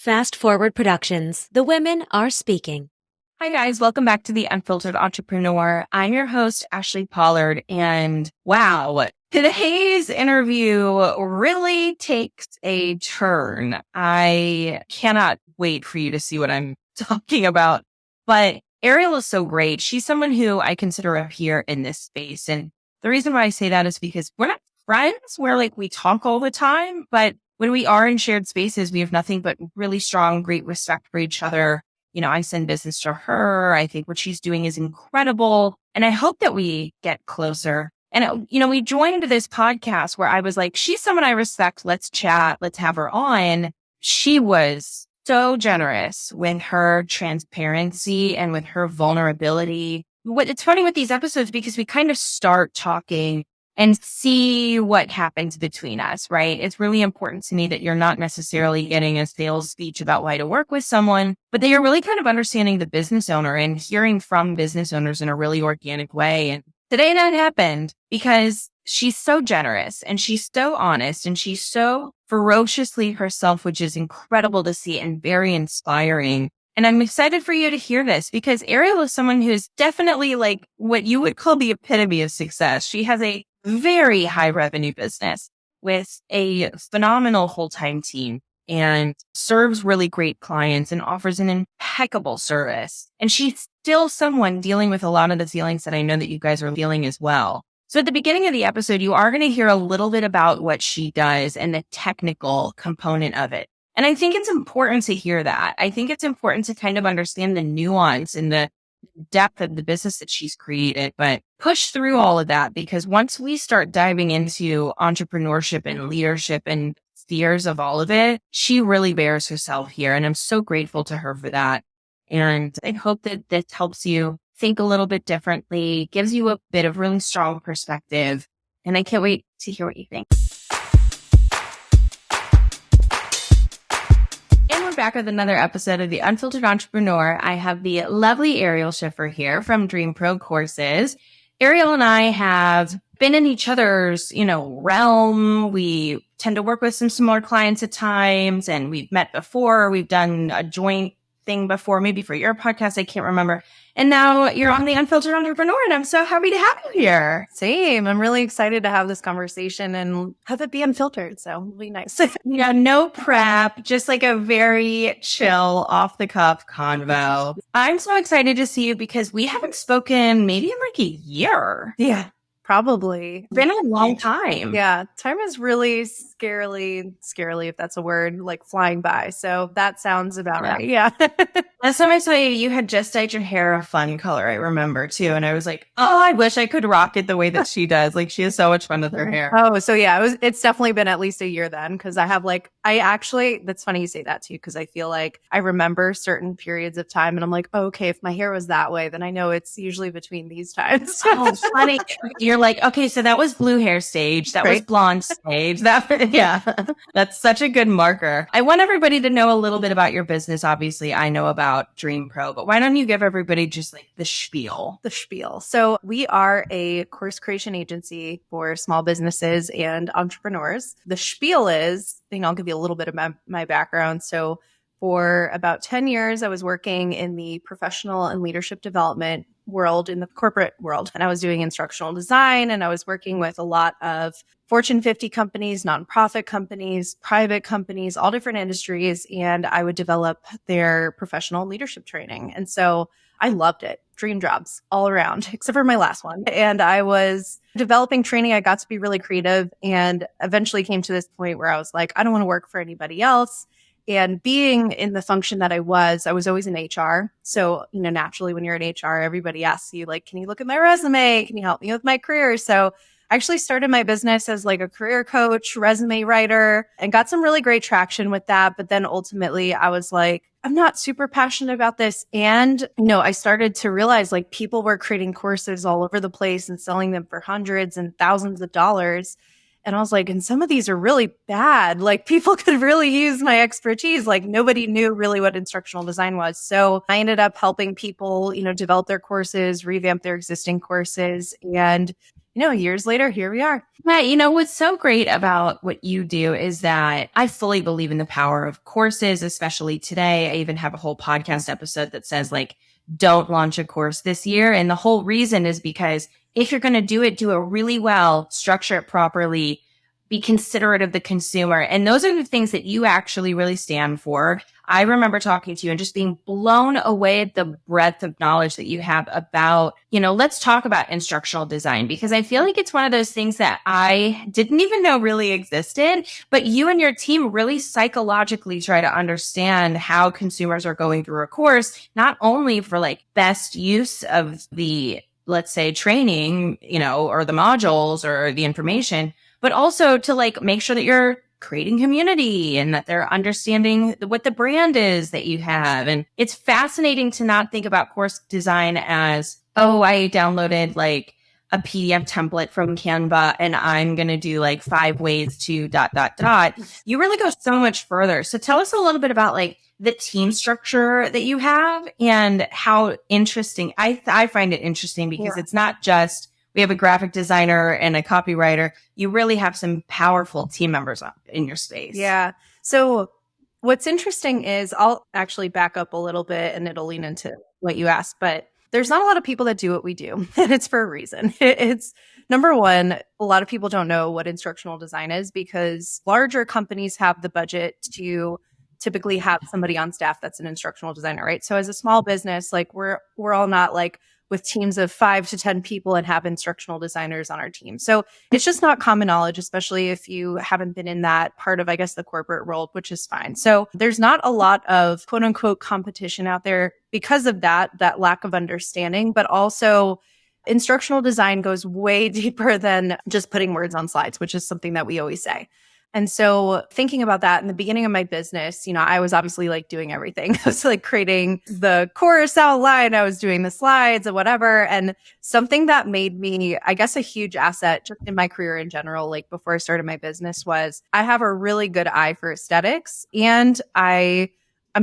Fast Forward Productions. The women are speaking. Hi guys, welcome back to The Unfiltered Entrepreneur. I'm your host, Ashley Pollard, and wow, today's interview really takes a turn. I cannot wait for you to see what I'm talking about, but Ariel is so great. She's someone who I consider a peer in this space, and the reason why I say that is because we're not friends where we talk all the time, but when we are in shared spaces, we have nothing but really strong, great respect for each other. I send business to her. I think what she's doing is incredible. And I hope that we get closer. And, we joined this podcast where I was like, she's someone I respect. Let's chat. Let's have her on. She was so generous with her transparency and with her vulnerability. It's funny with these episodes because we kind of start talking and see what happens between us, right? It's really important to me that you're not necessarily getting a sales speech about why to work with someone, but that you're really kind of understanding the business owner and hearing from business owners in a really organic way. And today that happened because she's so generous and she's so honest and she's so ferociously herself, which is incredible to see and very inspiring. And I'm excited for you to hear this because Ariel is someone who's definitely what you would call the epitome of success. She has a very high revenue business with a phenomenal full-time team and serves really great clients and offers an impeccable service. And she's still someone dealing with a lot of the feelings that I know that you guys are feeling as well. So at the beginning of the episode, you are going to hear a little bit about what she does and the technical component of it. And I think it's important to hear that. I think it's important to kind of understand the nuance and the depth of the business that she's created, but push through all of that because once we start diving into entrepreneurship and leadership and fears of all of it, she really bears herself here. And I'm so grateful to her for that. And I hope that this helps you think a little bit differently, gives you a bit of really strong perspective. And I can't wait to hear what you think. Back with another episode of The Unfiltered Entrepreneur. I have the lovely Ariel Schiffer here from DreamProCourses. Ariel and I have been in each other's, realm. We tend to work with some smaller clients at times, and we've met before. We've done a joint thing before, maybe for your podcast. I can't remember. And now you're on The Unfiltered Entrepreneur, and I'm so happy to have you here. Same. I'm really excited to have this conversation and have it be unfiltered. So it'll be nice. No prep, just a very chill, off the cuff convo. I'm so excited to see you because we haven't spoken maybe in a year. Yeah, probably. It's been a long time. Yeah. Time is really scarily, if that's a word, flying by. So that sounds about right. Yeah. Last time I saw you, you had just dyed your hair a fun color, I remember too. And I was like, oh, I wish I could rock it the way that she does. She has so much fun with her hair. Oh, so yeah, it's definitely been at least a year then. Cause I have that's funny you say that too. Cause I feel like I remember certain periods of time and I'm like, oh, okay, if my hair was that way, then I know it's usually between these times. Oh, funny. You're like, okay, so that was blue hair stage. That was blonde stage. Yeah, that's such a good marker. I want everybody to know a little bit about your business. Obviously, I know about DreamPro, but why don't you give everybody just the spiel? The spiel. So we are a course creation agency for small businesses and entrepreneurs. The spiel is, I'll give you a little bit of my background. So for about 10 years, I was working in the professional and leadership development world, in the corporate world. And I was doing instructional design, and I was working with a lot of Fortune 50 companies, nonprofit companies, private companies, all different industries. And I would develop their professional leadership training. And so I loved it. Dream jobs all around, except for my last one. And I was developing training. I got to be really creative and eventually came to this point where I was like, I don't want to work for anybody else. And being in the function that I was always in HR. So, naturally when you're in HR, everybody asks you can you look at my resume? Can you help me with my career? So I actually started my business as a career coach, resume writer, and got some really great traction with that. But then ultimately I was like, I'm not super passionate about this. And, I started to realize people were creating courses all over the place and selling them for hundreds and thousands of dollars. And I was like, and some of these are really bad. People could really use my expertise. Nobody knew really what instructional design was. So I ended up helping people, develop their courses, revamp their existing courses. And years later, here we are. Yeah, what's so great about what you do is that I fully believe in the power of courses, especially today. I even have a whole podcast episode that says like, don't launch a course this year. And the whole reason is because if you're going to do it really well, structure it properly, be considerate of the consumer. And those are the things that you actually really stand for. I remember talking to you and just being blown away at the breadth of knowledge that you have about, let's talk about instructional design, because I feel like it's one of those things that I didn't even know really existed, but you and your team really psychologically try to understand how consumers are going through a course, not only for like best use of the, let's say, training, or the modules or the information, but also to like make sure that you're creating community and that they're understanding what the brand is that you have. And it's fascinating to not think about course design as, oh, I downloaded like a PDF template from Canva and I'm going to do like 5 ways to ... You really go so much further. So tell us a little bit about like the team structure that you have and how interesting. I find it interesting because it's not just we have a graphic designer and a copywriter. You really have some powerful team members in your space. Yeah. So what's interesting is I'll actually back up a little bit and it'll lean into what you asked, but there's not a lot of people that do what we do. And it's for a reason. It's number one, a lot of people don't know what instructional design is because larger companies have the budget to typically have somebody on staff that's an instructional designer, right? So as a small business, like we're all not like with teams of 5 to 10 people and have instructional designers on our team. So it's just not common knowledge, especially if you haven't been in that part of, I guess, the corporate world, which is fine. So there's not a lot of quote unquote competition out there because of that lack of understanding, but also instructional design goes way deeper than just putting words on slides, which is something that we always say. And so thinking about that in the beginning of my business, I was obviously like doing everything. I was like creating the course outline. I was doing the slides and whatever. And something that made me, I guess, a huge asset just in my career in general, like before I started my business was I have a really good eye for aesthetics and I'm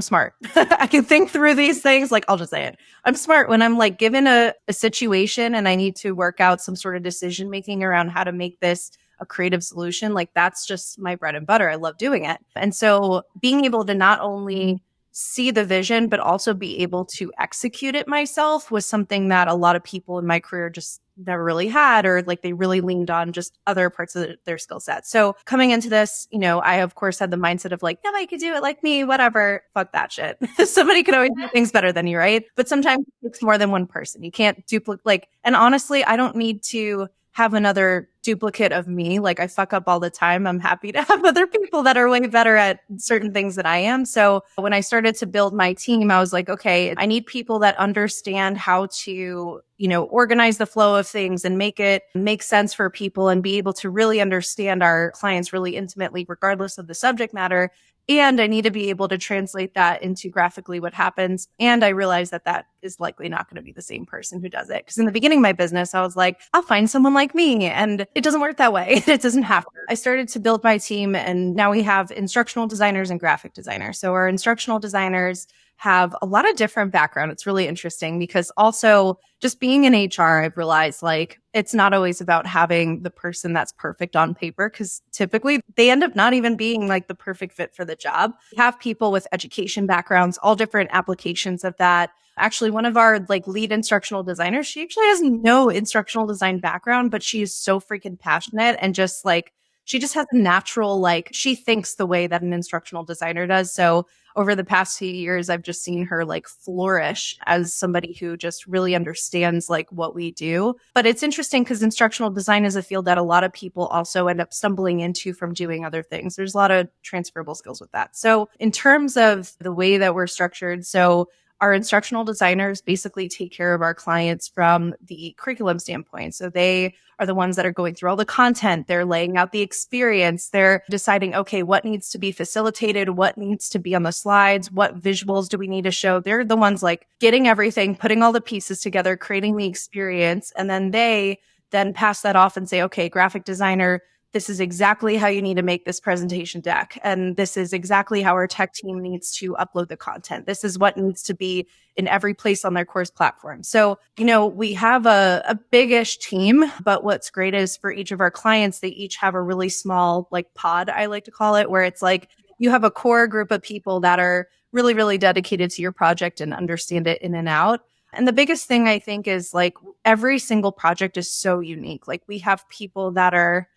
smart. I can think through these things. Like, I'll just say it. I'm smart when I'm like given a situation and I need to work out some sort of decision making around how to make this a creative solution. Like that's just my bread and butter. I love doing it. And so being able to not only see the vision, but also be able to execute it myself was something that a lot of people in my career just never really had, or like they really leaned on just other parts of their skill set. So coming into this, I of course had the mindset of like, nobody could do it like me, whatever, fuck that shit. Somebody could always do things better than you, right? But sometimes it's more than one person. You can't duplicate, and honestly, I don't need to have another duplicate of me. Like I fuck up all the time. I'm happy to have other people that are way better at certain things than I am. So when I started to build my team, I was like, okay, I need people that understand how to, organize the flow of things and make it make sense for people and be able to really understand our clients really intimately, regardless of the subject matter. And I need to be able to translate that into graphically what happens. And I realized that is likely not going to be the same person who does it. Because in the beginning of my business, I was like, I'll find someone like me. And it doesn't work that way. It doesn't have to. I started to build my team and now we have instructional designers and graphic designers. So our instructional designers have a lot of different background. It's really interesting because also just being in HR, I've realized like it's not always about having the person that's perfect on paper because typically they end up not even being like the perfect fit for the job. We have people with education backgrounds, all different applications of that. Actually, one of our like lead instructional designers, she actually has no instructional design background, but she is so freaking passionate and just like she just has a natural, like she thinks the way that an instructional designer does. So over the past few years, I've just seen her like flourish as somebody who just really understands like what we do. But it's interesting because instructional design is a field that a lot of people also end up stumbling into from doing other things. There's a lot of transferable skills with that. So in terms of the way that we're structured, so our instructional designers basically take care of our clients from the curriculum standpoint. So they are the ones that are going through all the content. They're laying out the experience. They're deciding, okay, what needs to be facilitated? What needs to be on the slides? What visuals do we need to show? They're the ones like getting everything, putting all the pieces together, creating the experience. And then they then pass that off and say, okay, graphic designer, this is exactly how you need to make this presentation deck. And this is exactly how our tech team needs to upload the content. This is what needs to be in every place on their course platform. So, we have a big-ish team, but what's great is for each of our clients, they each have a really small like pod, I like to call it, where it's like you have a core group of people that are really, really dedicated to your project and understand it in and out. And the biggest thing I think is like every single project is so unique. Like we have people that are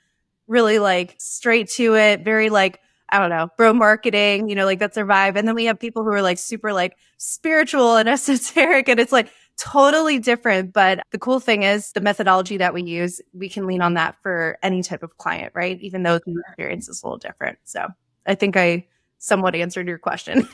really like straight to it, very like, I don't know, bro marketing, like that's their vibe. And then we have people who are like super like spiritual and esoteric, and it's like totally different. But the cool thing is the methodology that we use, we can lean on that for any type of client, right? Even though the experience is a little different. So I think I somewhat answered your question.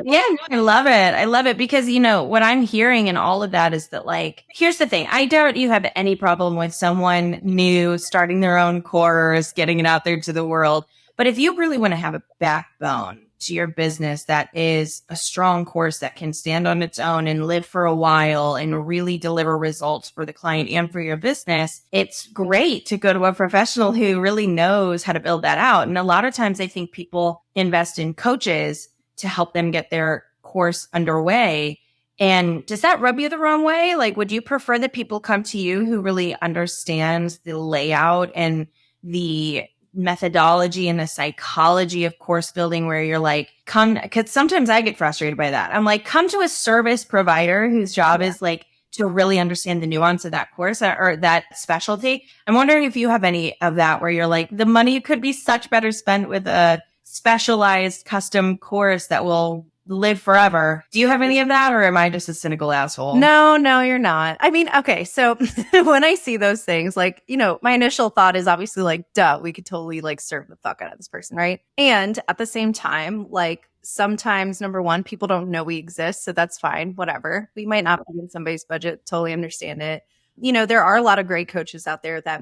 Yeah, no, I love it. I love it because, what I'm hearing in all of that is that like, here's the thing. I doubt you have any problem with someone new starting their own course, getting it out there to the world. But if you really want to have a backbone to your business that is a strong course that can stand on its own and live for a while and really deliver results for the client and for your business, it's great to go to a professional who really knows how to build that out. And a lot of times I think people invest in coaches to help them get their course underway. And does that rub you the wrong way? Like, would you prefer that people come to you who really understands the layout and the methodology and the psychology of course building, where you're like, because sometimes I get frustrated by that. I'm like, come to a service provider whose job is like to really understand the nuance of that course or that specialty. I'm wondering if you have any of that where you're like, the money could be such better spent with a specialized custom course that will live forever. Do you have any of that, or am I just a cynical asshole? No, you're not. I mean, okay. So when I see those things, like, my initial thought is obviously like, duh, we could totally like serve the fuck out of this person. Right. And at the same time, like sometimes number one, people don't know we exist. So that's fine. Whatever. We might not be in somebody's budget. Totally understand it. There are a lot of great coaches out there that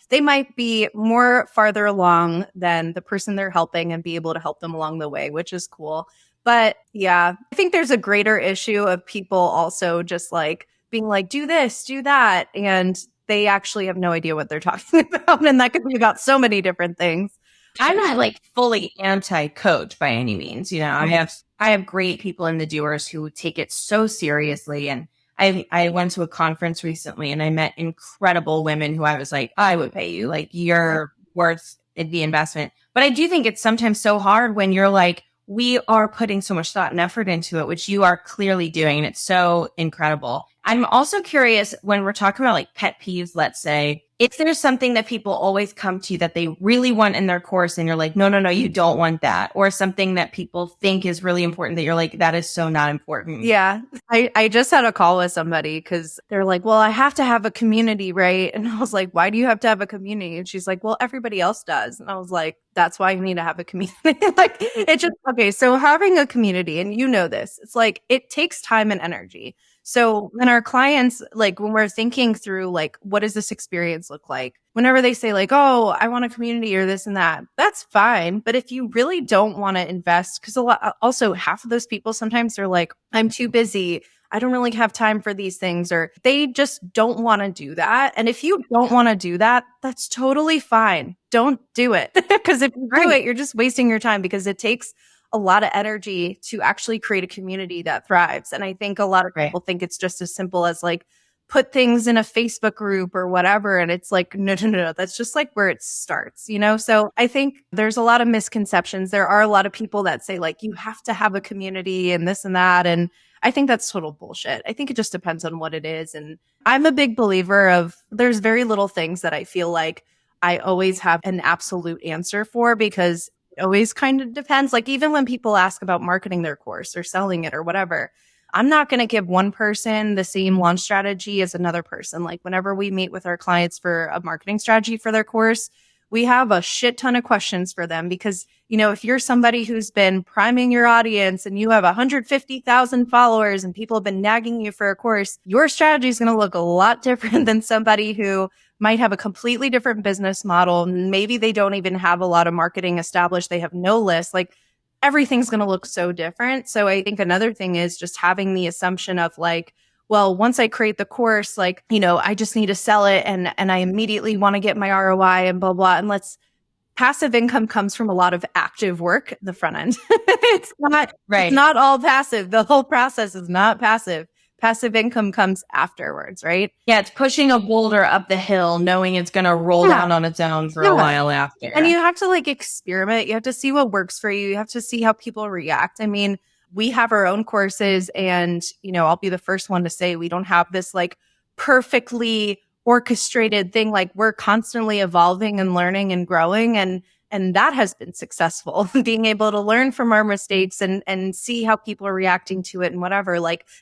they might be more farther along than the person they're helping and be able to help them along the way, which is cool. But yeah, I think there's a greater issue of people also just like being like, do this, do that. And they actually have no idea what they're talking about. And that could be about so many different things. I'm not like fully anti-coach by any means. I have great people in the doers who take it so seriously. And I went to a conference recently and I met incredible women who I was like, I would pay you, like you're worth the investment. But I do think it's sometimes so hard when you're like, we are putting so much thought and effort into it, which you are clearly doing. And it's so incredible. I'm also curious when we're talking about like pet peeves, let's say, if there's something that people always come to you that they really want in their course and you're like, no, you don't want that. Or something that people think is really important that you're like, that is so not important. Yeah. I just had a call with somebody because they're like, well, I have to have a community, right? And I was like, why do you have to have a community? And she's like, well, everybody else does. And I was like, that's why you need to have a community. Like it just, okay. So having a community, and this, it's like, it takes time and energy. So when our clients, like when we're thinking through, like, what does this experience look like? Whenever they say like, oh, I want a community or this and that, that's fine. But if you really don't want to invest, because also half of those people, sometimes they're like, I'm too busy. I don't really have time for these things, or they just don't want to do that. And if you don't want to do that, that's totally fine. Don't do it. Because if you do it, you're just wasting your time, because it takes a lot of energy to actually create a community that thrives. And I think a lot of people think it's just as simple as like put things in a Facebook group or whatever. And it's like, no. That's just like where it starts, So I think there's a lot of misconceptions. There are a lot of people that say like, you have to have a community and this and that. And I think that's total bullshit. I think it just depends on what it is. And I'm a big believer of there's very little things that I feel like I always have an absolute answer for, because it always kind of depends. Like even when people ask about marketing their course or selling it or whatever, I'm not going to give one person the same launch strategy as another person. Like whenever we meet with our clients for a marketing strategy for their course, we have a shit ton of questions for them, because, if you're somebody who's been priming your audience and you have 150,000 followers and people have been nagging you for a course, your strategy is going to look a lot different than somebody who might have a completely different business model. Maybe they don't even have a lot of marketing established. They have no list. Like everything's going to look so different. So I think another thing is just having the assumption of like, well, once I create the course, like, I just need to sell it and I immediately want to get my ROI and blah, blah. And passive income comes from a lot of active work at the front end. It's not all passive. The whole process is not passive. Passive income comes afterwards, right? Yeah, it's pushing a boulder up the hill, knowing it's going to roll down on its own for a while after. And you have to experiment. You have to see what works for you. You have to see how people react. I mean, we have our own courses and, I'll be the first one to say we don't have this perfectly orchestrated thing. We're constantly evolving and learning and growing. And that has been successful, being able to learn from our mistakes and see how people are reacting to it and whatever.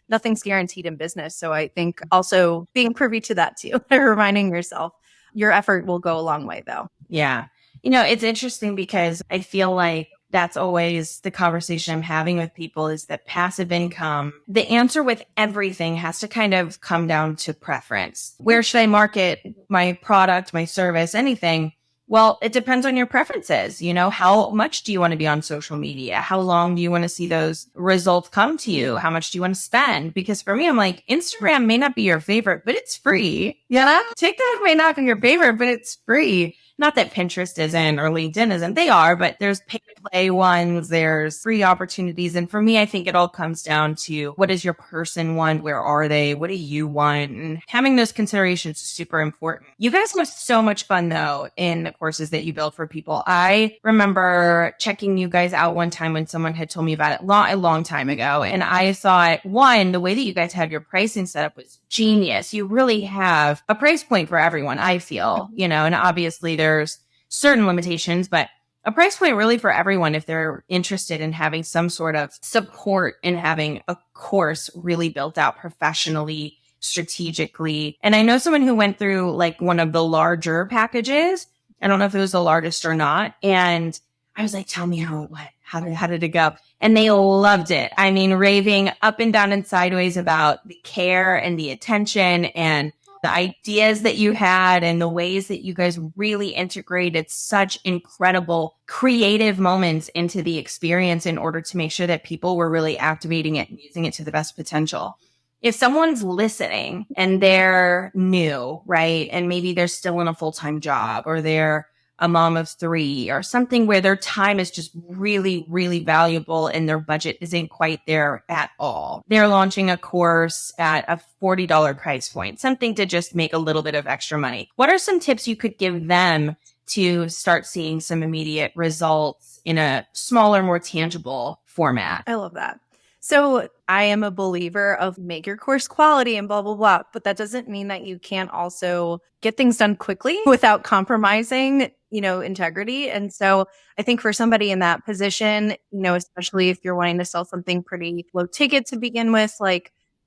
Nothing's guaranteed in business. So I think also being privy to that too, reminding yourself your effort will go a long way though. Yeah. It's interesting because I feel like that's always the conversation I'm having with people is that passive income, the answer with everything has to kind of come down to preference. Where should I market my product, my service, anything? Well, it depends on your preferences. How much do you want to be on social media? How long do you want to see those results come to you? How much do you want to spend? Because for me, I'm like, Instagram may not be your favorite, but it's free. TikTok may not be your favorite, but it's free. Not that Pinterest isn't or LinkedIn isn't. They are, but there's pay to play ones, there's free opportunities. And for me, I think it all comes down to what does your person want? Where are they? What do you want? And having those considerations is super important. You guys have so much fun though in the courses that you build for people. I remember checking you guys out one time when someone had told me about it a long time ago. And I thought, one, the way that you guys have your pricing set up was genius. You really have a price point for everyone, I feel, and obviously there's certain limitations, but a price point really for everyone if they're interested in having some sort of support in having a course really built out professionally, strategically. And I know someone who went through one of the larger packages. I don't know if it was the largest or not. And I was like, tell me how did it go? And they loved it. I mean, raving up and down and sideways about the care and the attention and the ideas that you had and the ways that you guys really integrated such incredible creative moments into the experience in order to make sure that people were really activating it and using it to the best potential. If someone's listening and they're new, right? And maybe they're still in a full-time job or they're a mom of 3 or something where their time is just really, really valuable and their budget isn't quite there at all. They're launching a course at a $40 price point, something to just make a little bit of extra money. What are some tips you could give them to start seeing some immediate results in a smaller, more tangible format? I love that. So I am a believer of make your course quality and blah, blah, blah. But that doesn't mean that you can't also get things done quickly without compromising, integrity. And so I think for somebody in that position, especially if you're wanting to sell something pretty low ticket to begin with,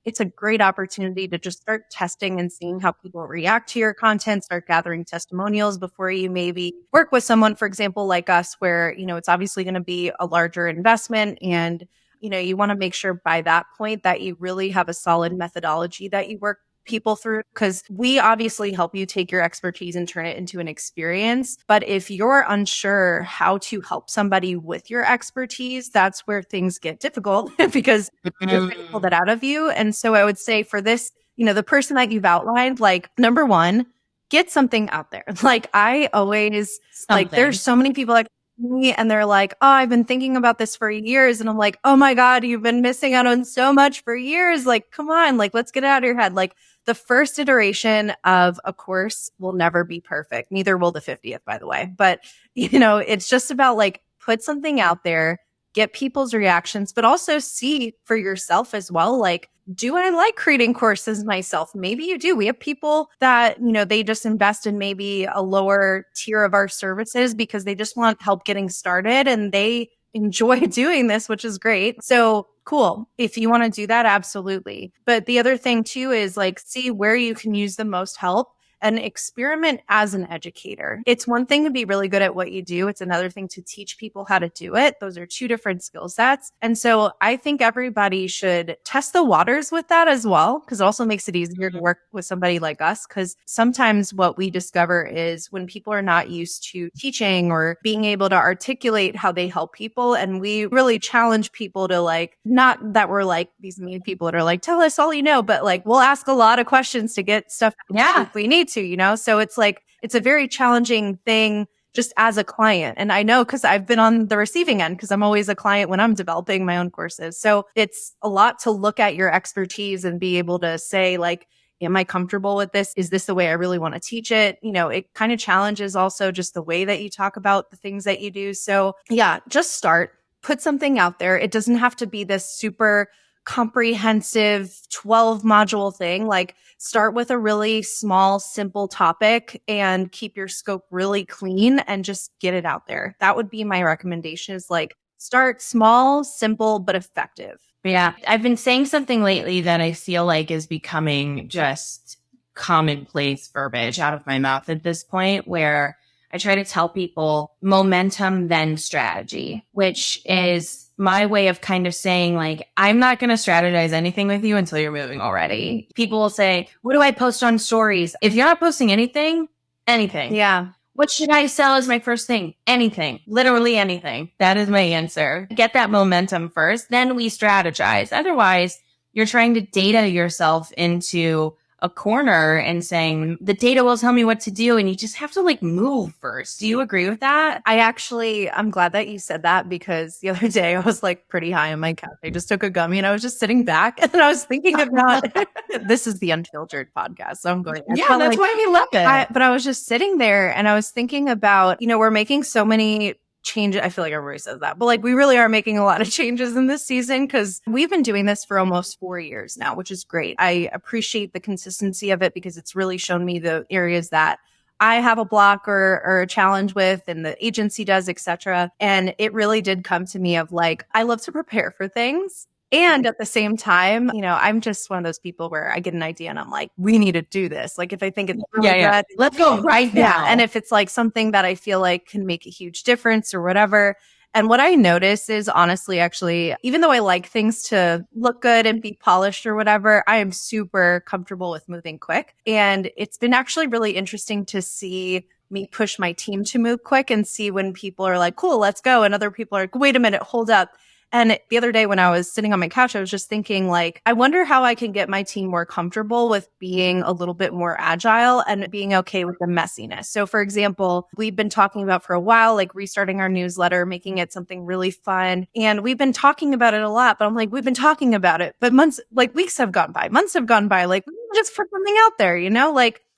it's a great opportunity to just start testing and seeing how people react to your content, start gathering testimonials before you maybe work with someone, for example, like us, where, it's obviously going to be a larger investment and you want to make sure by that point that you really have a solid methodology that you work people through, because we obviously help you take your expertise and turn it into an experience. But if you're unsure how to help somebody with your expertise, that's where things get difficult because you're trying to pull that out of you. And so I would say for this, the person that you've outlined, number one, get something out there. I always there's so many people me and they're like, oh, I've been thinking about this for years. And I'm like, oh my God, you've been missing out on so much for years. Come on, let's get it out of your head. The first iteration of a course will never be perfect. Neither will the 50th, by the way. But, it's just about put something out there, get people's reactions, but also see for yourself as well. Do I like creating courses myself? Maybe you do. We have people that, they just invest in maybe a lower tier of our services because they just want help getting started and they enjoy doing this, which is great. So cool. If you want to do that, absolutely. But the other thing too is see where you can use the most help and experiment as an educator. It's one thing to be really good at what you do. It's another thing to teach people how to do it. Those are two different skill sets. And so I think everybody should test the waters with that as well, because it also makes it easier to work with somebody like us. Because sometimes what we discover is when people are not used to teaching or being able to articulate how they help people, and we really challenge people to like, not that we're like these mean people that are like, tell us all you know, but like we'll ask a lot of questions to get stuff if we need to, So it's like, it's a very challenging thing just as a client. And I know because I've been on the receiving end, because I'm always a client when I'm developing my own courses. So it's a lot to look at your expertise and be able to say like, am I comfortable with this? Is this the way I really want to teach it? It kind of challenges also just the way that you talk about the things that you do. So yeah, just start, put something out there. It doesn't have to be this super comprehensive 12 module thing. Like start with a really small, simple topic and keep your scope really clean and just get it out there. That would be my recommendation, is like start small, simple, but effective. Yeah. I've been saying something lately that I feel like is becoming just commonplace verbiage out of my mouth at this point, where I try to tell people momentum, then strategy, which is my way of kind of saying like, I'm not going to strategize anything with you until you're moving already. People will say, what do I post on stories? If you're not posting anything. Yeah. What should I sell as my first thing? Anything, literally anything. That is my answer. Get that momentum first, then we strategize. Otherwise, you're trying to data yourself into a corner and saying the data will tell me what to do. And you just have to like move first. Do you agree with that? I'm glad that you said that, because the other day I was like pretty high on my couch. I just took a gummy and I was just sitting back and I was thinking about, this is the Unfiltered podcast. So I'm going, yeah, that's why we love it. But I was just sitting there and I was thinking about, we're making so many changes. I feel like everybody says that, but like we really are making a lot of changes in this season, because we've been doing this for almost 4 years now, which is great. I appreciate the consistency of it, because it's really shown me the areas that I have a block or a challenge with, and the agency does, etc. And it really did come to me of like, I love to prepare for things. And at the same time, I'm just one of those people where I get an idea and I'm like, we need to do this. Like if I think it's really good, let's go right now. Yeah. And if it's like something that I feel like can make a huge difference or whatever. And what I notice is honestly, actually, even though I like things to look good and be polished or whatever, I am super comfortable with moving quick. And it's been actually really interesting to see me push my team to move quick and see when people are like, cool, let's go. And other people are like, wait a minute, hold up. And the other day when I was sitting on my couch, I was just thinking like, I wonder how I can get my team more comfortable with being a little bit more agile and being okay with the messiness. So for example, we've been talking about for a while, like restarting our newsletter, making it something really fun. And we've been talking about it a lot, but I'm like, we've been talking about it, but weeks have gone by, months have gone by, like just put something out there,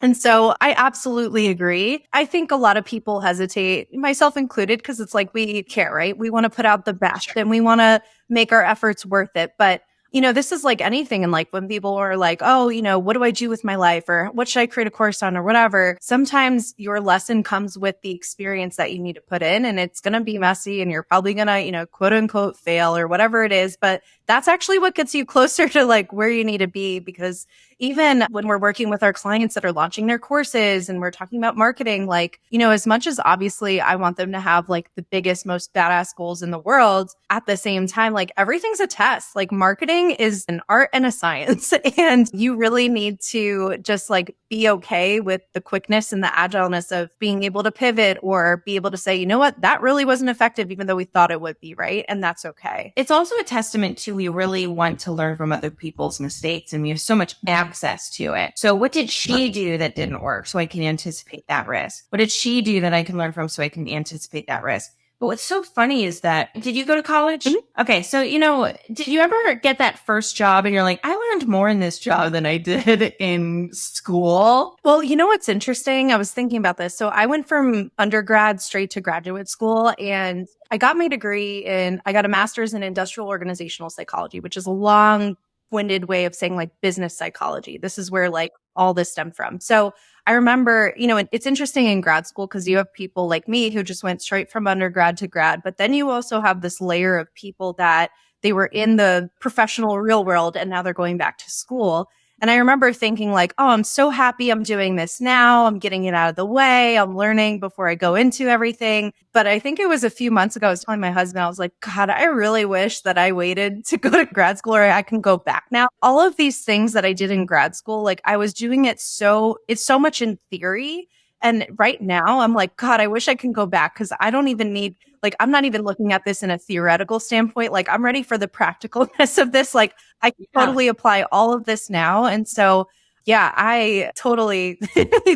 And so I absolutely agree. I think a lot of people hesitate, myself included, because it's like we care, right? We want to put out the best and we want to make our efforts worth it. But this is like anything. And like when people are like, oh, what do I do with my life? Or what should I create a course on or whatever? Sometimes your lesson comes with the experience that you need to put in, and it's going to be messy and you're probably going to, quote unquote, fail or whatever it is. But that's actually what gets you closer to like where you need to be, because even when we're working with our clients that are launching their courses and we're talking about marketing, like, as much as obviously I want them to have like the biggest, most badass goals in the world, at the same time, like everything's a test. Like marketing is an art and a science, and you really need to just like be okay with the quickness and the agileness of being able to pivot or be able to say, you know what, that really wasn't effective, even though we thought it would be, right? And that's okay. It's also a testament to, we really want to learn from other people's mistakes, and we have so much access to it. So what did she do that didn't work so I can anticipate that risk? What did she do that I can learn from so I can anticipate that risk? But what's so funny is that, did you go to college? Mm-hmm. Okay. So, did you ever get that first job and you're like, I learned more in this job than I did in school? Well, what's interesting? I was thinking about this. So I went from undergrad straight to graduate school, and I got my degree I got a master's in industrial organizational psychology, which is a long-winded way of saying like business psychology. This is where like all this stemmed from. So I remember, it's interesting in grad school because you have people like me who just went straight from undergrad to grad, but then you also have this layer of people that they were in the professional real world and now they're going back to school. And I remember thinking like, oh, I'm so happy I'm doing this now. I'm getting it out of the way. I'm learning before I go into everything. But I think it was a few months ago, I was telling my husband, I was like, God, I really wish that I waited to go to grad school, or I can go back now. All of these things that I did in grad school, like I was doing it it's so much in theory. And right now I'm like, God, I wish I can go back, because I don't even need, like, I'm not even looking at this in a theoretical standpoint. Like, I'm ready for the practicalness of this. Like, I can totally apply all of this now. And so, yeah, I totally,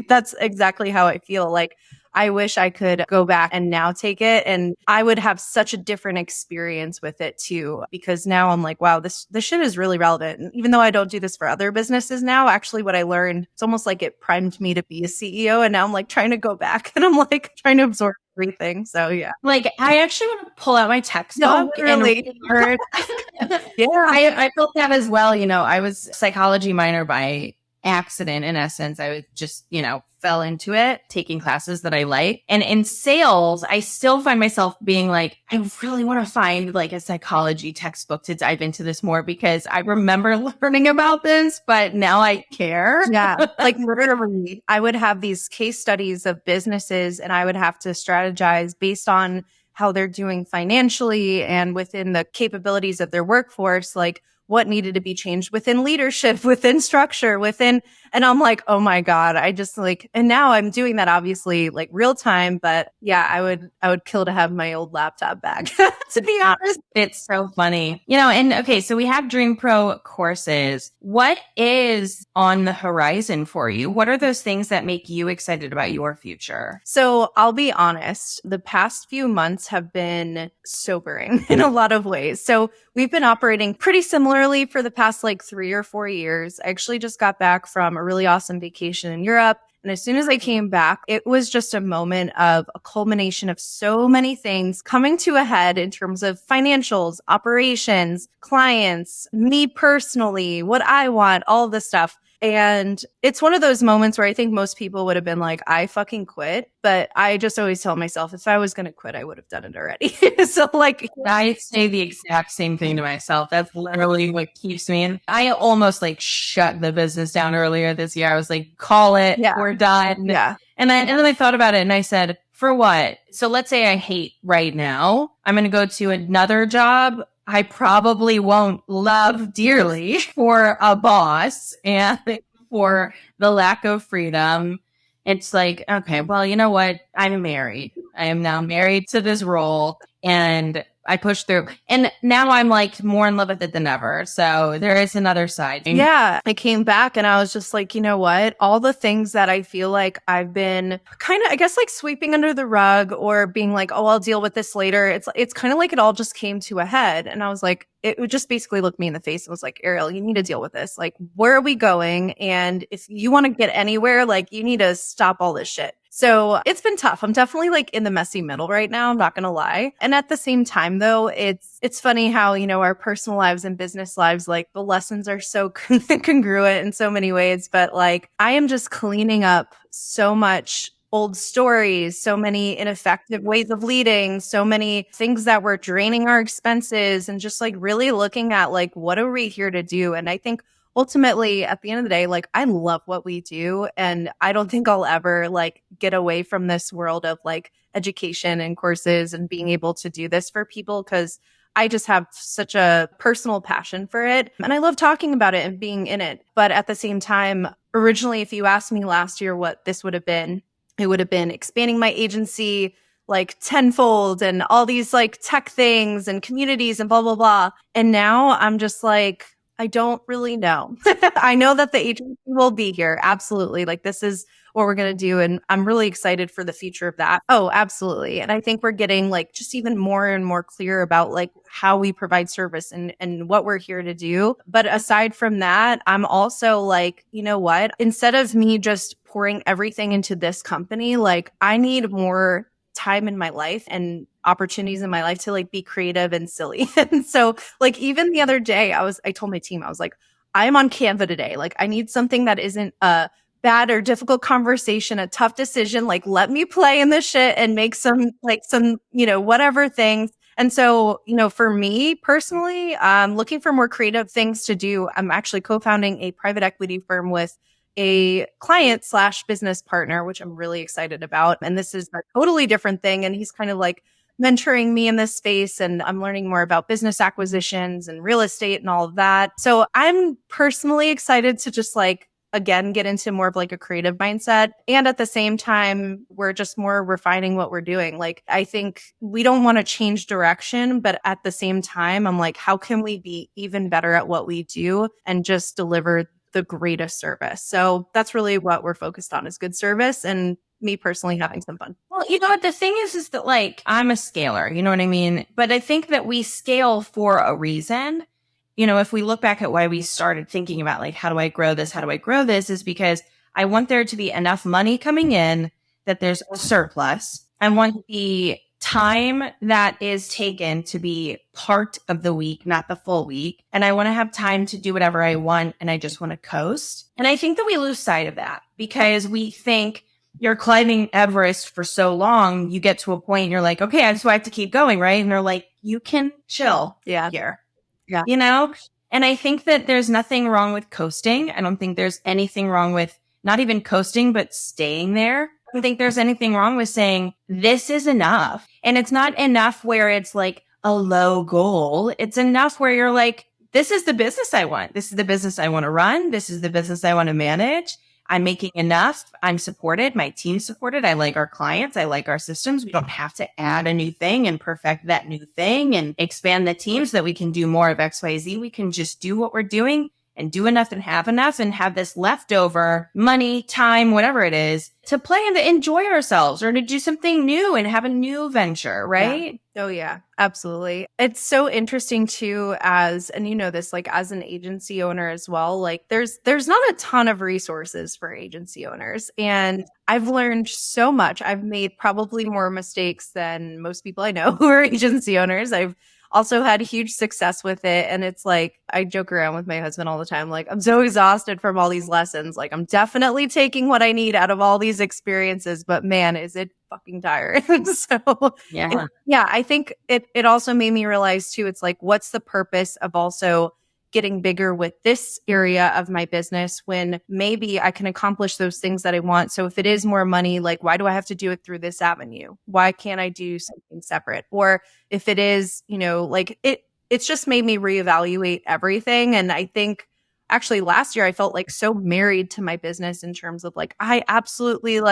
that's exactly how I feel. Like, I wish I could go back and now take it. And I would have such a different experience with it too, because now I'm like, wow, this shit is really relevant. And even though I don't do this for other businesses now, actually what I learned, it's almost like it primed me to be a CEO. And now I'm like trying to go back and I'm like trying to absorb everything. So yeah. Like, I actually want to pull out my textbook. No, really. Yeah. I felt that as well. I was a psychology minor by accident. In essence, I was just, fell into it, taking classes that I like. And in sales, I still find myself being like, I really want to find like a psychology textbook to dive into this more, because I remember learning about this, but now I care. Yeah. Like literally, I would have these case studies of businesses and I would have to strategize based on how they're doing financially and within the capabilities of their workforce, like what needed to be changed within leadership, within structure, and I'm like, oh my God, I just like, and now I'm doing that obviously like real time, but yeah, I would kill to have my old laptop back, to be honest. It's so funny. And okay, so we have DreamProCourses. What is on the horizon for you? What are those things that make you excited about your future? So I'll be honest, the past few months have been sobering in a lot of ways. So we've been operating pretty similarly for the past like 3 or 4 years. I actually just got back from a really awesome vacation in Europe. And as soon as I came back, it was just a moment of a culmination of so many things coming to a head in terms of financials, operations, clients, me personally, what I want, all of this stuff. And it's one of those moments where I think most people would have been like, I fucking quit. But I just always tell myself, if I was going to quit, I would have done it already. So like, I say the exact same thing to myself. That's literally what keeps me in. I almost like shut the business down earlier this year. I was like, call it. Yeah. We're done. Yeah. And then I thought about it and I said, for what? So let's say I hate right now. I'm going to go to another job I probably won't love dearly, for a boss and for the lack of freedom. It's like, okay, well, you know what? I'm married. I am now married to this role, and I pushed through. And now I'm like more in love with it than ever. So there is another side. Yeah. I came back and I was just like, you know what? All the things that I feel like I've been kind of, I guess, like sweeping under the rug or being like, oh, I'll deal with this later. It's kind of like it all just came to a head. And I was like, it would just basically look me in the face and was like, Ariel, you need to deal with this. Like, where are we going? And if you want to get anywhere, like, you need to stop all this shit. So it's been tough. I'm definitely like in the messy middle right now. I'm not going to lie. And at the same time, though, it's funny how, our personal lives and business lives, like the lessons are so congruent in so many ways. But like, I am just cleaning up so much old stories, so many ineffective ways of leading, so many things that were draining our expenses, and just like really looking at like, what are we here to do? And I think ultimately, at the end of the day, like, I love what we do. And I don't think I'll ever like get away from this world of like education and courses and being able to do this for people, because I just have such a personal passion for it. And I love talking about it and being in it. But at the same time, originally, if you asked me last year what this would have been, it would have been expanding my agency like tenfold and all these like tech things and communities and blah, blah, blah. And now I'm just like, I don't really know. I know that the agency will be here. Absolutely. Like, this is what we're going to do. And I'm really excited for the future of that. Oh, absolutely. And I think we're getting like just even more and more clear about like how we provide service and what we're here to do. But aside from that, I'm also like, you know what? Instead of me just pouring everything into this company, like, I need more time in my life and opportunities in my life to like be creative and silly. And so like, even the other day, I told my team, I was like, I'm on Canva today. Like, I need something that isn't a bad or difficult conversation, a tough decision. Like, let me play in this shit and make some, whatever things. And so, for me personally, looking for more creative things to do, I'm actually co-founding a private equity firm with a client/business partner, which I'm really excited about. And this is a totally different thing. And he's kind of like mentoring me in this space, and I'm learning more about business acquisitions and real estate and all of that. So I'm personally excited to just again, get into more of a creative mindset. And at the same time, we're just more refining what we're doing. I think we don't want to change direction, but at the same time, I'm how can we be even better at what we do and just deliver the greatest service? So that's really what we're focused on, is good service and me personally having some fun. Well, you know what the thing is that I'm a scaler, you know what I mean? But I think that we scale for a reason. If we look back at why we started thinking about how do I grow this? How do I grow this? Is because I want there to be enough money coming in that there's a surplus. I want the time that is taken to be part of the week, not the full week. And I want to have time to do whatever I want. And I just want to coast. And I think that we lose sight of that because we think you're climbing Everest for so long, you get to a point and you're like, okay, I just have to keep going, right? And they're like, you can chill here. Yeah. And I think that there's nothing wrong with coasting. I don't think there's anything wrong with not even coasting, but staying there. I don't think there's anything wrong with saying this is enough. And it's not enough where it's a low goal. It's enough where you're this is the business I want. This is the business I want to run. This is the business I want to manage. I'm making enough. I'm supported. My team's supported. I like our clients. I like our systems. We don't have to add a new thing and perfect that new thing and expand the team so that we can do more of XYZ. We can just do what we're doing and do enough and have this leftover money, time, whatever it is, to play and to enjoy ourselves or to do something new and have a new venture, right? Yeah. Oh, yeah, absolutely. It's so interesting too, and this, as an agency owner as well, there's not a ton of resources for agency owners. And I've learned so much. I've made probably more mistakes than most people I know who are agency owners. I've also had huge success with it. And it's I joke around with my husband all the time. I'm so exhausted from all these lessons. I'm definitely taking what I need out of all these experiences, but man, is it fucking tiring. So I think it also made me realize too, it's what's the purpose of also getting bigger with this area of my business when maybe I can accomplish those things that I want. So if it is more money, why do I have to do it through this avenue? Why can't I do something separate? Or if it is, it's just made me reevaluate everything. And I think actually last year I felt so married to my business in terms of I absolutely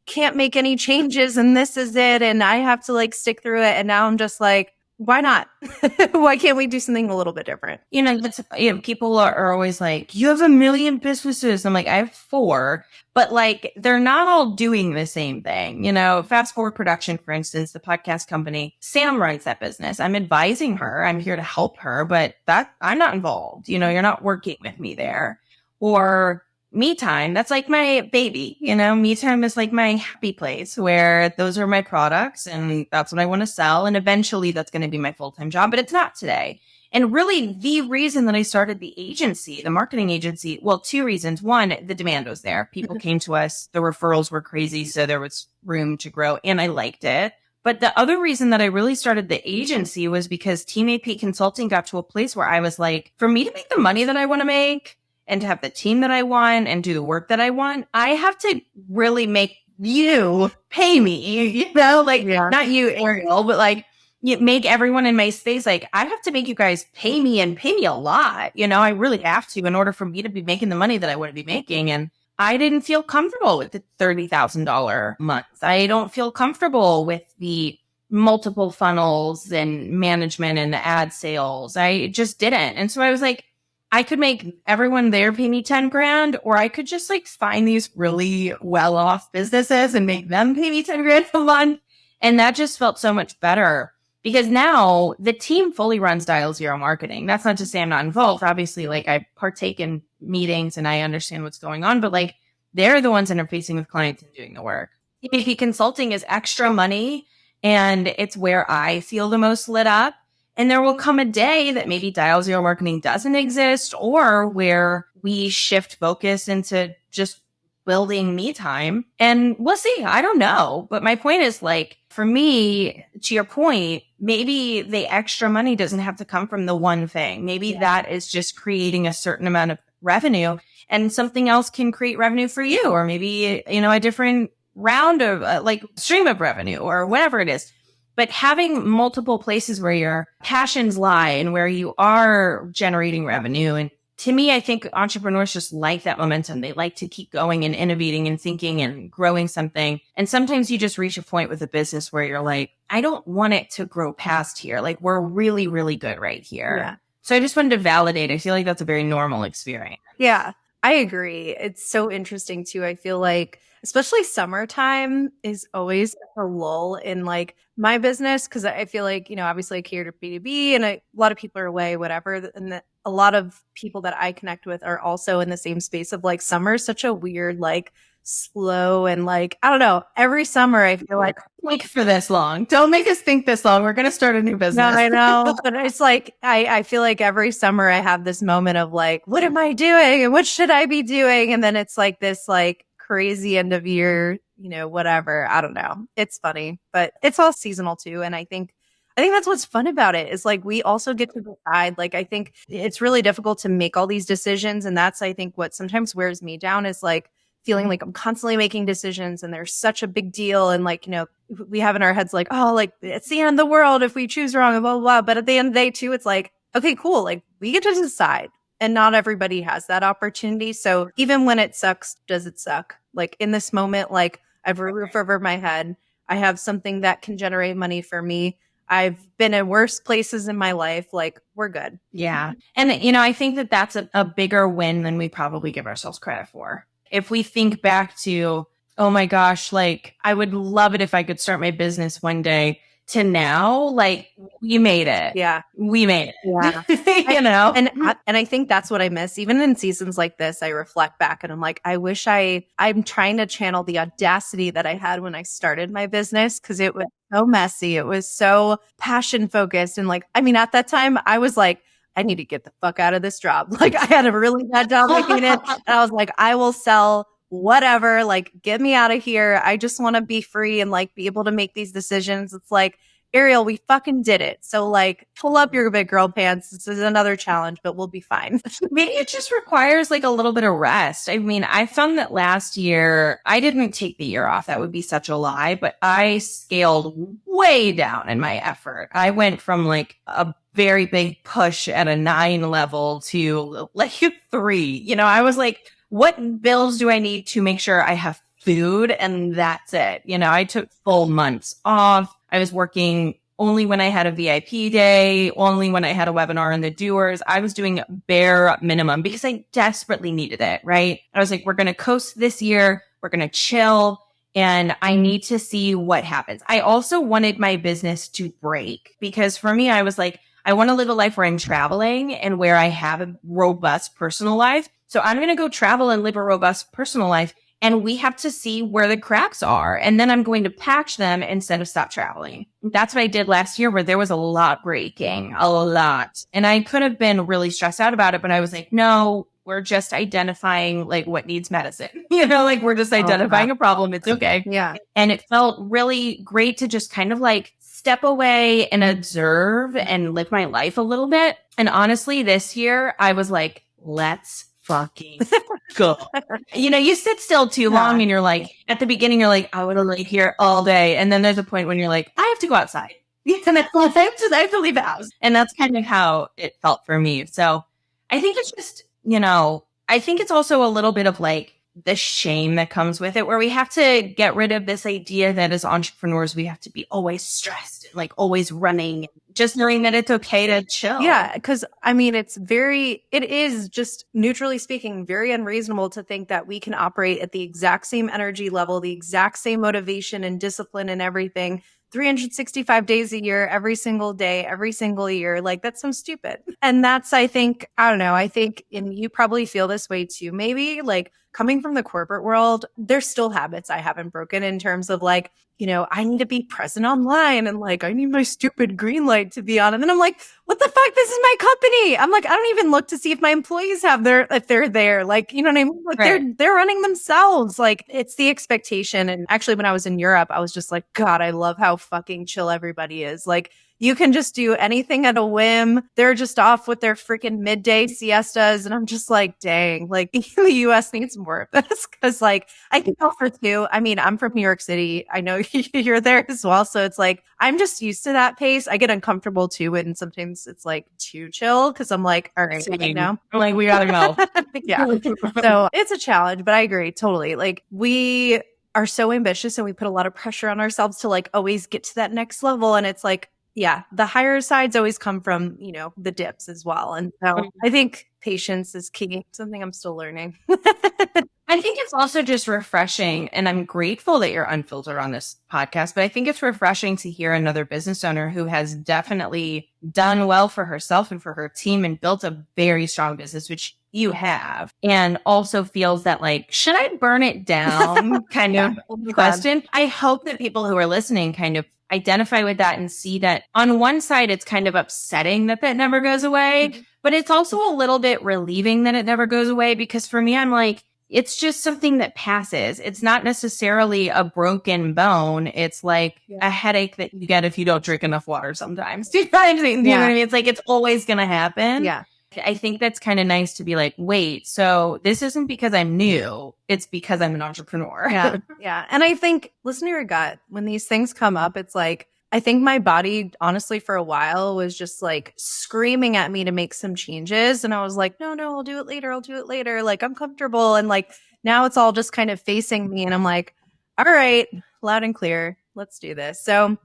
can't make any changes and this is it. And I have to stick through it. And now I'm just why not? Why can't we do something a little bit different? People are always you have a million businesses. I'm I have 4, but they're not all doing the same thing. Fast Forward Production, for instance, the podcast company, Sam runs that business. I'm advising her. I'm here to help her, but I'm not involved. You're not working with me there. Or Me Time, that's my baby. Me Time is my happy place where those are my products and that's what I want to sell. And eventually that's going to be my full-time job, but it's not today. And really the reason that I started the agency, the marketing agency, well, 2 reasons. One, the demand was there. People came to us, the referrals were crazy. So there was room to grow and I liked it. But the other reason that I really started the agency was because Team AP Consulting got to a place where I was for me to make the money that I want to make, and to have the team that I want and do the work that I want, I have to really make you pay me, not you, Ariel, but you make everyone in my space. I have to make you guys pay me and pay me a lot. I really have to in order for me to be making the money that I want to be making. And I didn't feel comfortable with the $30,000 month. I don't feel comfortable with the multiple funnels and management and the ad sales. I just didn't. And so I was I could make everyone there pay me 10 grand, or I could just find these really well-off businesses and make them pay me 10 grand a month. And that just felt so much better because now the team fully runs Dial Zero marketing. That's not to say I'm not involved. Obviously, I partake in meetings and I understand what's going on, but they're the ones interfacing with clients and doing the work. AP Consulting is extra money and it's where I feel the most lit up. And there will come a day that maybe Dial Zero marketing doesn't exist, or where we shift focus into just building Me Time. And we'll see. I don't know. But my point is for me, to your point, maybe the extra money doesn't have to come from the one thing. Maybe that is just creating a certain amount of revenue, and something else can create revenue for you, or maybe, a different round of stream of revenue or whatever it is. But having multiple places where your passions lie and where you are generating revenue. And to me, I think entrepreneurs just like that momentum. They like to keep going and innovating and thinking and growing something. And sometimes you just reach a point with a business where you're like, I don't want it to grow past here. Like, we're really, really good right here. Yeah. So I just wanted to validate. I feel like that's a very normal experience. Yeah, I agree. It's so interesting too. I feel like, especially summertime is always a lull in like my business, because I feel like, obviously I cater to B2B and a lot of people are away, whatever. And a lot of people that I connect with are also in the same space of like summer is such a weird, like slow and like, I don't know, every summer I feel like think for this long. Don't make us think this long. We're going to start a new business. No, I know. But it's like, I feel like every summer I have this moment of like, what am I doing? And what should I be doing? And then it's like this like crazy end of year, whatever. I don't know. It's funny, but it's all seasonal too. And I think that's what's fun about it is like, we also get to decide. Like, I think it's really difficult to make all these decisions. And that's, I think, what sometimes wears me down is like, feeling like I'm constantly making decisions and there's such a big deal. And like, we have in our heads like, oh, like it's the end of the world if we choose wrong and blah, blah, blah. But at the end of the day too, it's like, okay, cool. Like we get to decide, and not everybody has that opportunity. So even when it sucks, does it suck? Like in this moment, like I've a roof over my head. I have something that can generate money for me. I've been in worse places in my life. Like we're good. Yeah. And I think that that's a bigger win than we probably give ourselves credit for. If we think back to, oh my gosh, like I would love it if I could start my business one day, to now, like we made it. Yeah. We made it. Yeah. And I think that's what I miss. Even in seasons like this, I reflect back and I'm like, I wish I'm trying to channel the audacity that I had when I started my business, because it was so messy. It was so passion focused. And like, at that time I was like, I need to get the fuck out of this job. Like I had a really bad job making it. And I was like, I will sell whatever, like get me out of here. I just want to be free and like be able to make these decisions. It's like, Ariel, we fucking did it. So like pull up your big girl pants. This is another challenge, but we'll be fine. Maybe it just requires like a little bit of rest. I found that last year, I didn't take the year off. That would be such a lie, but I scaled way down in my effort. I went from like a very big push at a 9 level to like a 3. I was like, what bills do I need to make sure I have food? And that's it. I took full months off. I was working only when I had a VIP day, only when I had a webinar in the doers. I was doing bare minimum because I desperately needed it, right? I was like, we're going to coast this year. We're going to chill. And I need to see what happens. I also wanted my business to break, because for me, I was like, I want to live a life where I'm traveling and where I have a robust personal life. So I'm going to go travel and live a robust personal life. And we have to see where the cracks are. And then I'm going to patch them instead of stop traveling. That's what I did last year, where there was a lot breaking, a lot. And I could have been really stressed out about it, but I was like, no, we're just identifying like what needs medicine. Like we're just identifying a problem. It's okay. Yeah. And it felt really great to just kind of like step away and observe and live my life a little bit. And honestly, this year I was like, let's fucking go. You sit still too long and you're like, at the beginning, you're like, I would have laid here all day. And then there's a point when you're like, I have to go outside. And I have to leave the house. And that's kind of how it felt for me. So I think it's just, I think it's also a little bit of like the shame that comes with it, where we have to get rid of this idea that as entrepreneurs, we have to be always stressed, like always running, just knowing that it's okay to chill. Yeah. Cause it is just neutrally speaking, very unreasonable to think that we can operate at the exact same energy level, the exact same motivation and discipline and everything 365 days a year, every single day, every single year. Like that's so stupid. And that's, I think, and you probably feel this way too, maybe like coming from the corporate world, there's still habits I haven't broken in terms of like, I need to be present online and like, I need my stupid green light to be on. And then I'm like, what the fuck? This is my company. I'm like, I don't even look to see if my employees if they're there. Like, you know what I mean? Like they're running themselves. Like it's the expectation. And actually when I was in Europe, I was just like, God, I love how fucking chill everybody is. Like, you can just do anything at a whim. They're just off with their freaking midday siestas. And I'm just like, dang, like the US needs more of this. Cause like I can go for two. I mean, I'm from New York City. I know you're there as well. So it's like, I'm just used to that pace. I get uncomfortable too. And sometimes it's like too chill. Cause I'm like, all right, now. Like we gotta go. Yeah. So it's a challenge, but I agree totally. Like we are so ambitious and we put a lot of pressure on ourselves to like always get to that next level. And it's like, yeah, the higher sides always come from, the dips as well. And so I think patience is key, something I'm still learning. I think it's also just refreshing, and I'm grateful that you're unfiltered on this podcast, but I think it's refreshing to hear another business owner who has definitely done well for herself and for her team and built a very strong business, which you have, and also feels that like, should I burn it down kind of question? I hope that people who are listening kind of identify with that and see that on one side, it's kind of upsetting that never goes away, but it's also a little bit relieving that it never goes away, because for me, I'm like, it's just something that passes. It's not necessarily a broken bone. It's like a headache that you get if you don't drink enough water sometimes. Do you know what I mean? It's like, it's always going to happen. Yeah. I think that's kind of nice to be like, wait, so this isn't because I'm new. It's because I'm an entrepreneur. Yeah. Yeah. And I think, listen to your gut. When these things come up, it's like, I think my body, honestly, for a while was just like screaming at me to make some changes. And I was like, no, I'll do it later. I'll do it later. Like, I'm comfortable. And like, now it's all just kind of facing me. And I'm like, all right, loud and clear. Let's do this. So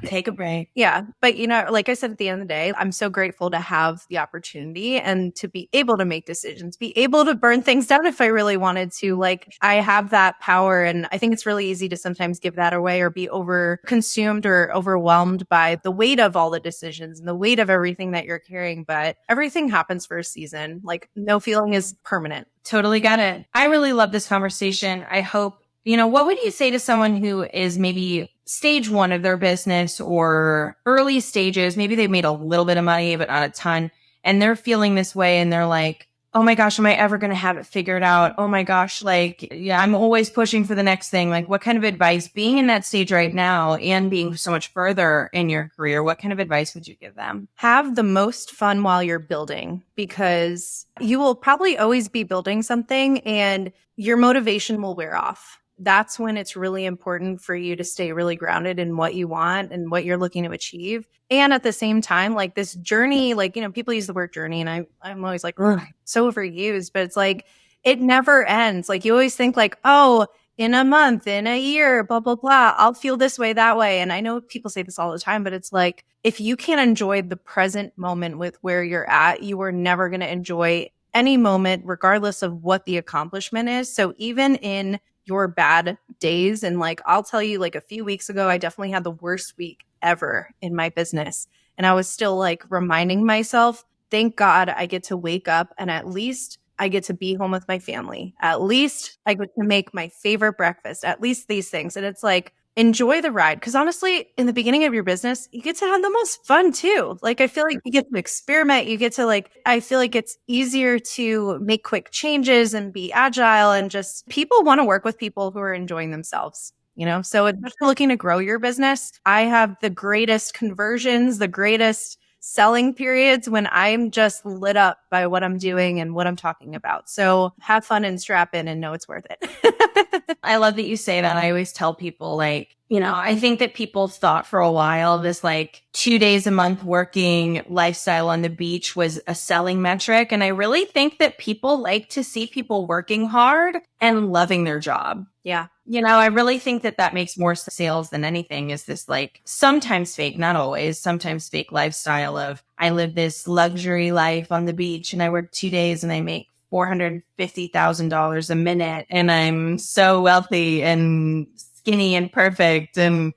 take a break. Yeah. But, like I said, at the end of the day, I'm so grateful to have the opportunity and to be able to make decisions, be able to burn things down if I really wanted to. Like I have that power. And I think it's really easy to sometimes give that away or be over consumed or overwhelmed by the weight of all the decisions and the weight of everything that you're carrying. But everything happens for a season. Like no feeling is permanent. Totally got it. I really love this conversation. I hope, what would you say to someone who is maybe stage one of their business or early stages? Maybe they've made a little bit of money, but not a ton. And they're feeling this way and they're like, oh my gosh, am I ever going to have it figured out? Oh my gosh, I'm always pushing for the next thing. Like what kind of advice, being in that stage right now and being so much further in your career, what kind of advice would you give them? Have the most fun while you're building, because you will probably always be building something and your motivation will wear off. That's when it's really important for you to stay really grounded in what you want and what you're looking to achieve. And at the same time, like this journey, people use the word journey and I'm always like, so overused, but it's like, it never ends. Like you always think like, oh, in a month, in a year, blah, blah, blah, I'll feel this way, that way. And I know people say this all the time, but it's like, if you can't enjoy the present moment with where you're at, you are never going to enjoy any moment, regardless of what the accomplishment is. So even in your bad days. And I'll tell you, a few weeks ago, I definitely had the worst week ever in my business. And I was still reminding myself, thank God I get to wake up and at least I get to be home with my family. At least I get to make my favorite breakfast, at least these things. And it's enjoy the ride. Because honestly, in the beginning of your business, you get to have the most fun too. I feel like you get to experiment. You get to I feel like it's easier to make quick changes and be agile, and just people want to work with people who are enjoying themselves, So if you're looking to grow your business, I have the greatest conversions, the greatest selling periods when I'm just lit up by what I'm doing and what I'm talking about. So have fun and strap in and know it's worth it. I love that you say that. I always tell people I think that people thought for a while this 2 days a month working lifestyle on the beach was a selling metric. And I really think that people like to see people working hard and loving their job. Yeah. I really think that makes more sales than anything, is this sometimes fake, not always, sometimes fake lifestyle of I live this luxury life on the beach and I work 2 days and I make $450,000 a minute and I'm so wealthy and skinny and perfect. And,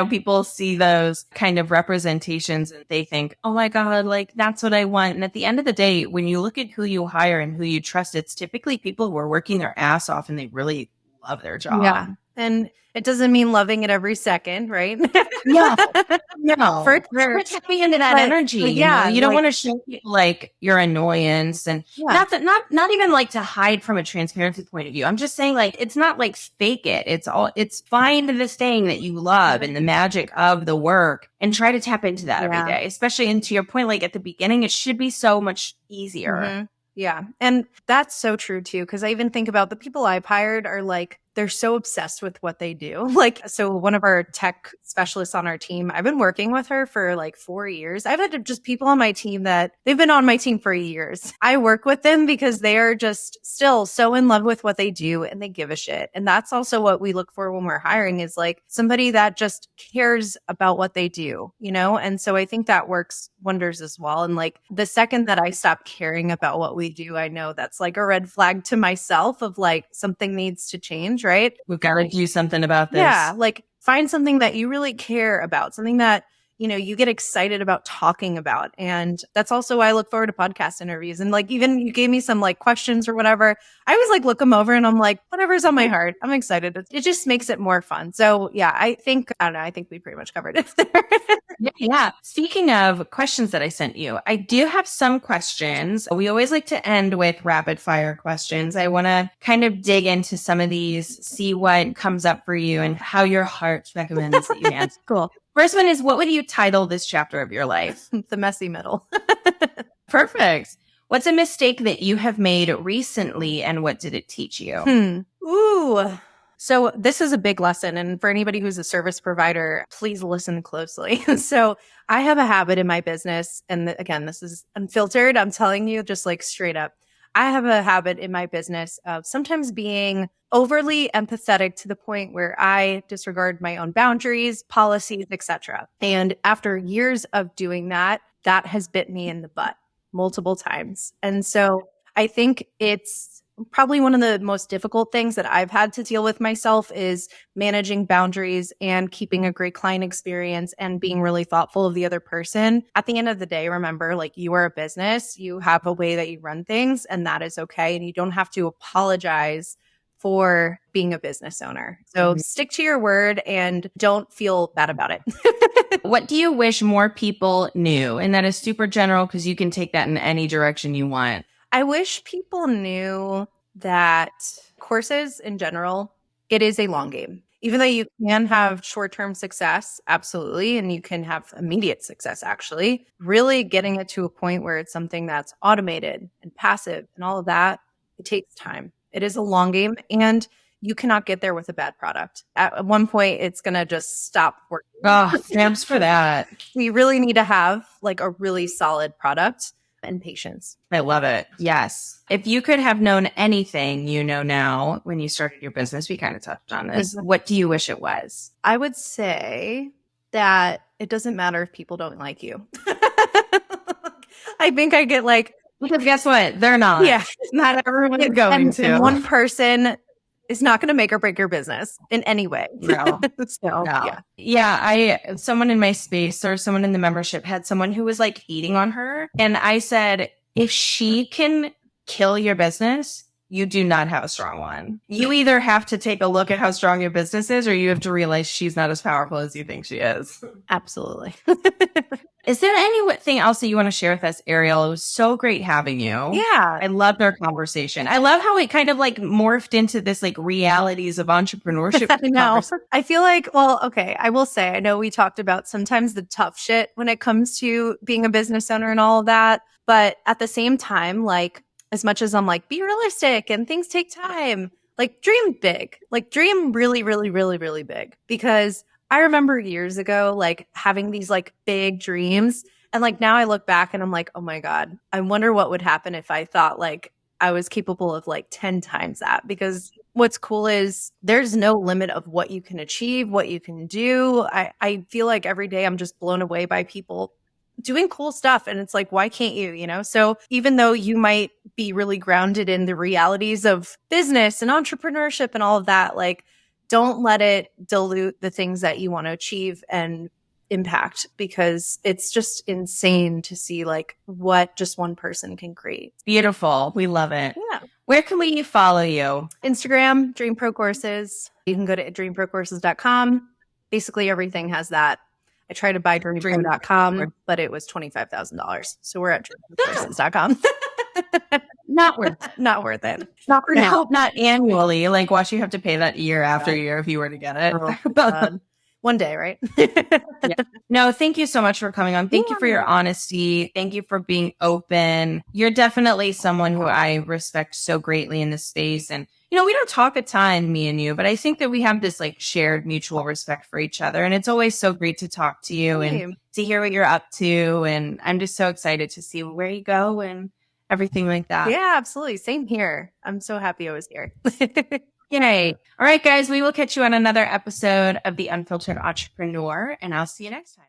people see those kind of representations and they think, oh my God, that's what I want. And at the end of the day, when you look at who you hire and who you trust, it's typically people who are working their ass off and they really love their job. Yeah. And it doesn't mean loving it every second, right? No, For we're sure. tapping into that But energy. yeah, You don't like- want to show people like your annoyance, and Yeah. not even like to hide from a transparency point of view. I'm just saying, like, it's not like fake it. It's find this thing that you love and the magic of the work and try to tap into that every day, especially into your point, like at the beginning, it should be so much easier. Mhm. Yeah. And that's so true too. Cause I even think about the people I've hired are like, they're so obsessed with what they do. Like, so one of our tech specialists on our team, I've been working with her for like 4 years. I've had just people on my team that they've been on my team for years. I work with them because they are just still so in love with what they do and they give a shit. And that's also what we look for when we're hiring is like somebody that just cares about what they do, you know? And so I think that works wonders as well. And like the second that I stop caring about what we do, I know that's like a red flag to myself of like something needs to change, right? We've got to do something about this. Yeah, like find something that you really care about, something that, you know, you get excited about talking about. And that's also why I look forward to podcast interviews. And like, even you gave me some like questions or whatever. I always like look them over and I'm like, whatever's on my heart, I'm excited. It just makes it more fun. So yeah, I don't know. I think we pretty much covered it there. Yeah. Speaking of questions that I sent you, I do have some questions. We always like to end with rapid fire questions. I want to kind of dig into some of these, see what comes up for you and how your heart recommends that you answer. Cool. First one is, what would you title this chapter of your life? The messy middle. Perfect. What's a mistake that you have made recently and what did it teach you? Ooh. So this is a big lesson. And for anybody who's a service provider, please listen closely. So I have a habit in my business. And again, this is unfiltered. I'm telling you just like straight up. I have a habit in my business of sometimes being overly empathetic to the point where I disregard my own boundaries, policies, etc. And after years of doing that, that has bit me in the butt multiple times. And so I think it's probably one of the most difficult things that I've had to deal with myself is managing boundaries and keeping a great client experience and being really thoughtful of the other person. At the end of the day, remember, like you are a business, you have a way that you run things and that is okay. And you don't have to apologize for being a business owner. So stick to your word and don't feel bad about it. What do you wish more people knew? And that is super general because you can take that in any direction you want. I wish people knew that courses in general, it is a long game. Even though you can have short-term success, absolutely, and you can have immediate success, actually, really getting it to a point where it's something that's automated and passive and all of that, it takes time. It is a long game and you cannot get there with a bad product. At one point, it's going to just stop working. Oh, stamps for that. We really need to have like a really solid product and patience. I love it. Yes. If you could have known anything you know now when you started your business, we kind of touched on this. What do you wish it was? I would say that it doesn't matter if people don't like you. I think I get like, because guess what? They're not. Yeah. Not everyone is going to. And one person is not going to make or break your business in any way. No. So, No. Yeah. Someone in my space or someone in the membership had someone who was like hating on her. And I said, if she can kill your business, you do not have a strong one. You either have to take a look at how strong your business is, or you have to realize she's not as powerful as you think she is. Absolutely. Is there anything else that you want to share with us, Ariel? It was so great having you. Yeah. I loved our conversation. I love how it kind of like morphed into this like realities of entrepreneurship. I know. I feel like, well, okay, I will say, I know we talked about sometimes the tough shit when it comes to being a business owner and all of that. But at the same time, like, as much as I'm like, be realistic and things take time, like dream big, like dream really, really, really, really big. Because I remember years ago, like having these like big dreams. And like now I look back and I'm like, oh my God, I wonder what would happen if I thought like I was capable of like 10 times that. Because what's cool is there's no limit of what you can achieve, what you can do. I feel like every day I'm just blown away by people doing cool stuff. And it's like, why can't you, you know? So even though you might be really grounded in the realities of business and entrepreneurship and all of that, like, don't let it dilute the things that you want to achieve and impact, because it's just insane to see like what just one person can create. Beautiful. We love it. Yeah. Where can we follow you? Instagram, DreamProCourses. You can go to DreamProCourses.com. Basically, everything has that. I tried to buy DreamPro.com, but it was $25,000. So we're at DreamProCourses.com. Not worth it. Not worth it. Not for now. Not annually. Like, watch you have to pay that year after year if you were to get it. Oh, one day, right? Yeah. No, thank you so much for coming on. Thank you for your honesty. Thank you for being open. You're definitely someone who I respect so greatly in this space. And, you know, we don't talk a ton, me and you, but I think that we have this like shared mutual respect for each other. And it's always so great to talk to you and to hear what you're up to. And I'm just so excited to see where you go and everything like that. Yeah, absolutely. Same here. I'm so happy I was here. Yay. All right, guys, we will catch you on another episode of The Unfiltered Entrepreneur, and I'll see you next time.